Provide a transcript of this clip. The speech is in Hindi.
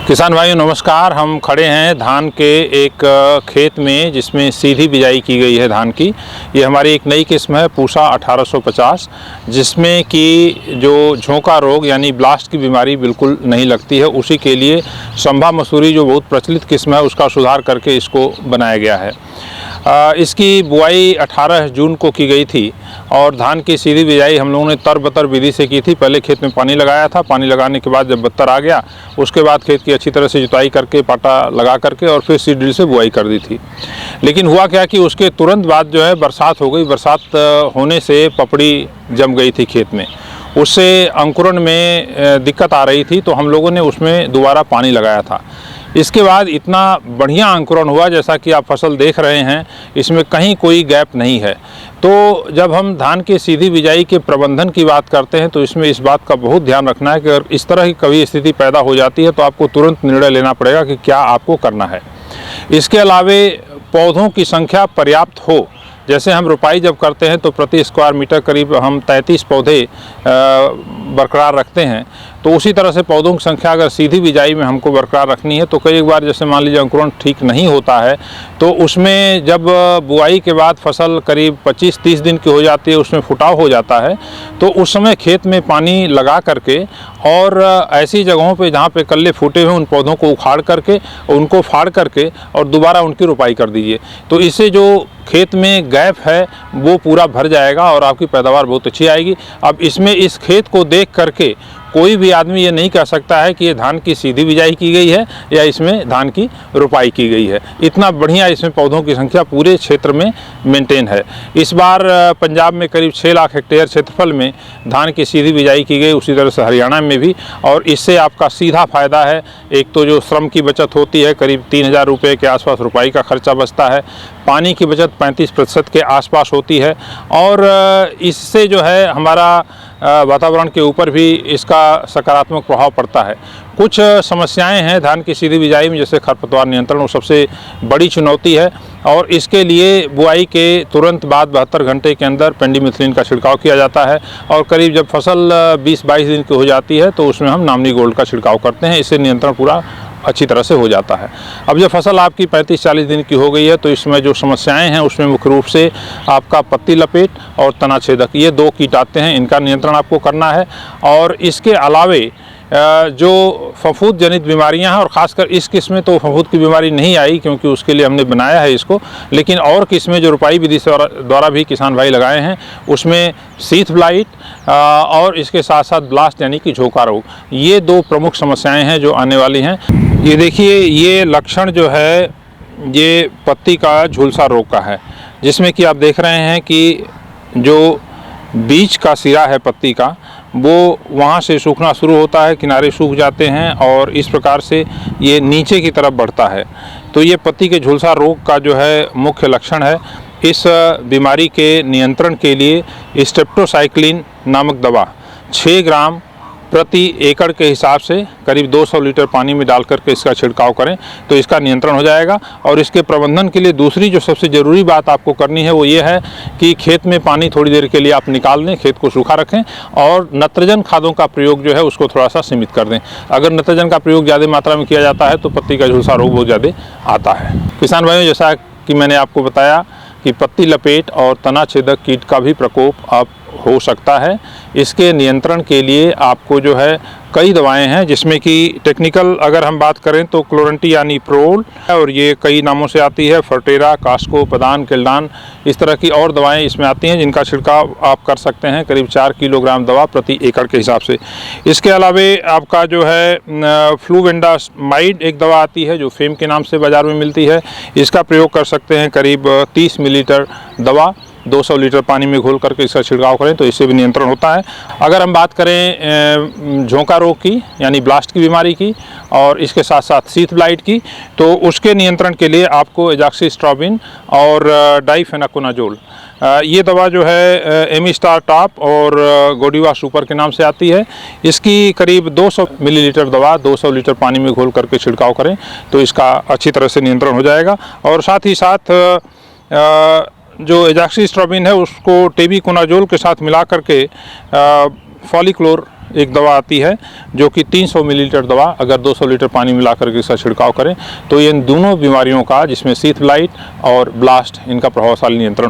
किसान भाइयों नमस्कार। हम खड़े हैं धान के एक खेत में जिसमें सीधी बिजाई की गई है धान की। ये हमारी एक नई किस्म है पूसा 1850, जिसमें कि जो झोंका रोग यानी ब्लास्ट की बीमारी बिल्कुल नहीं लगती है। उसी के लिए संभा मसूरी जो बहुत प्रचलित किस्म है उसका सुधार करके इसको बनाया गया है। इसकी बुआई 18 जून को की गई थी और धान की सीधी बिजाई हम लोगों ने तर-बतर विधि से की थी। पहले खेत में पानी लगाया था, पानी लगाने के बाद जब बत्तर आ गया उसके बाद खेत की अच्छी तरह से जुताई करके पाटा लगा करके और फिर सीड ड्रिल से बुआई कर दी थी। लेकिन हुआ क्या कि उसके तुरंत बाद जो है बरसात हो गई। बरसात होने से पपड़ी जम गई थी खेत में, उससे अंकुरण में दिक्कत आ रही थी, तो हम लोगों ने उसमें दोबारा पानी लगाया था। इसके बाद इतना बढ़िया अंकुरण हुआ जैसा कि आप फसल देख रहे हैं, इसमें कहीं कोई गैप नहीं है। तो जब हम धान की सीधी बिजाई के प्रबंधन की बात करते हैं तो इसमें इस बात का बहुत ध्यान रखना है कि अगर इस तरह की कभी स्थिति पैदा हो जाती है तो आपको तुरंत निर्णय लेना पड़ेगा कि क्या आपको करना है। इसके अलावे पौधों की संख्या पर्याप्त हो। जैसे हम रोपाई जब करते हैं तो प्रति स्क्वायर मीटर करीब हम 33 पौधे बरकरार रखते हैं, तो उसी तरह से पौधों की संख्या अगर सीधी बिजाई में हमको बरकरार रखनी है तो कई बार जैसे मान लीजिए अंकुरण ठीक नहीं होता है तो उसमें जब बुआई के बाद फसल करीब 25-30 दिन की हो जाती है, उसमें फुटाव हो जाता है, तो उस समय खेत में पानी लगा करके और ऐसी जगहों पे जहाँ पे कल्ले फूटे हुए उन पौधों को उखाड़ करके उनको फाड़ करके और दोबारा उनकी रोपाई कर दीजिए। तो इससे जो खेत में गैप है वो पूरा भर जाएगा और आपकी पैदावार बहुत अच्छी आएगी। अब इसमें इस खेत को देख करके कोई भी आदमी ये नहीं कह सकता है कि ये धान की सीधी बिजाई की गई है या इसमें धान की रोपाई की गई है। इतना बढ़िया इसमें पौधों की संख्या पूरे क्षेत्र में मेंटेन है। इस बार पंजाब में करीब 6 लाख हेक्टेयर क्षेत्रफल में धान की सीधी बिजाई की गई, उसी तरह से हरियाणा में भी। और इससे आपका सीधा फायदा है, एक तो जो श्रम की बचत होती है, करीब 3000 रुपये के आसपास रुपाई का खर्चा बचता है। पानी की बचत 35% के आसपास होती है और इससे जो है हमारा वातावरण के ऊपर भी इसका सकारात्मक प्रभाव पड़ता है। कुछ समस्याएं हैं धान की सीधी बिजाई में, जैसे खरपतवार नियंत्रण, वो सबसे बड़ी चुनौती है और इसके लिए बुआई के तुरंत बाद 72 घंटे के अंदर पेंडिमिथलिन का छिड़काव किया जाता है और करीब जब फसल 20-22 दिन की हो जाती है तो उसमें हम नामनी गोल्ड का छिड़काव करते हैं। इससे नियंत्रण पूरा अच्छी तरह से हो जाता है। अब जब फसल आपकी 35-40 दिन की हो गई है तो इसमें जो समस्याएं हैं उसमें मुख्य रूप से आपका पत्ती लपेट और तना छेदक, ये 2 कीट आते हैं, इनका नियंत्रण आपको करना है। और इसके अलावे जो फफूंद जनित बीमारियां हैं, और ख़ासकर इस किस्म में तो फफूंद की बीमारी नहीं आई क्योंकि उसके लिए हमने बनाया है इसको, लेकिन और किस्में जो रोपाई विधि से द्वारा भी किसान भाई लगाए हैं उसमें सीथ ब्लाइट और इसके साथ साथ ब्लास्ट यानी कि झोंका रोग, ये 2 प्रमुख समस्याएं हैं जो आने वाली हैं। ये देखिए, ये लक्षण जो है ये पत्ती का झुलसा रोग का है, जिसमें कि आप देख रहे हैं कि जो बीच का सिरा है पत्ती का वो वहाँ से सूखना शुरू होता है, किनारे सूख जाते हैं और इस प्रकार से ये नीचे की तरफ बढ़ता है। तो ये पत्ती के झुलसा रोग का जो है मुख्य लक्षण है। इस बीमारी के नियंत्रण के लिए स्ट्रेप्टोसाइक्लिन नामक दवा 6 ग्राम प्रति एकड़ के हिसाब से करीब 200 लीटर पानी में डाल करके इसका छिड़काव करें तो इसका नियंत्रण हो जाएगा। और इसके प्रबंधन के लिए दूसरी जो सबसे ज़रूरी बात आपको करनी है वो ये है कि खेत में पानी थोड़ी देर के लिए आप निकाल दें, खेत को सूखा रखें और नत्रजन खादों का प्रयोग जो है उसको थोड़ा सा सीमित कर दें। अगर नत्रजन का प्रयोग ज़्यादा मात्रा में किया जाता है तो पत्ती का झुलसा रोग बहुत ज़्यादा आता है। किसान भाइयों, जैसा कि मैंने आपको बताया कि पत्ती लपेट और तना छेदक कीट का भी प्रकोप अब हो सकता है। इसके नियंत्रण के लिए आपको जो है कई दवाएं हैं, जिसमें कि टेक्निकल अगर हम बात करें तो क्लोरेंटी यानी प्रोल, और ये कई नामों से आती है, फर्टेरा, कास्को, पदान, किल्डान, इस तरह की और दवाएं इसमें आती हैं जिनका छिड़काव आप कर सकते हैं करीब 4 किलोग्राम दवा प्रति एकड़ के हिसाब से। इसके अलावे आपका जो है फ्लूवेंडामाइड एक दवा आती है जो फेम के नाम से बाज़ार में मिलती है, इसका प्रयोग कर सकते हैं करीब 30 मिलीलीटर दवा 200 लीटर पानी में घोल करके इसका छिड़काव करें तो इससे भी नियंत्रण होता है। अगर हम बात करें झोंका रोग की यानी ब्लास्ट की बीमारी की और इसके साथ साथ सीथ ब्लाइट की, तो उसके नियंत्रण के लिए आपको एजाक्सिस्ट्रोबिन और डाइफेनाकोनाजोल, ये दवा जो है एमिस्टार टॉप और गोडीवा सुपर के नाम से आती है। इसकी करीब 200 मिलीलीटर दवा 200 लीटर पानी में घोल करके छिड़काव करें तो इसका अच्छी तरह से नियंत्रण हो जाएगा। और साथ ही साथ जो एजाक्सिस्ट्रोबिन है उसको टेबीकोनाजोल के साथ मिला करके फॉलिक्लोर एक दवा आती है जो कि 300 मिलीलीटर दवा अगर 200 लीटर पानी मिलाकर के इसका छिड़काव करें तो इन दोनों बीमारियों का, जिसमें शीथ ब्लाइट और ब्लास्ट, इनका प्रभावशाली नियंत्रण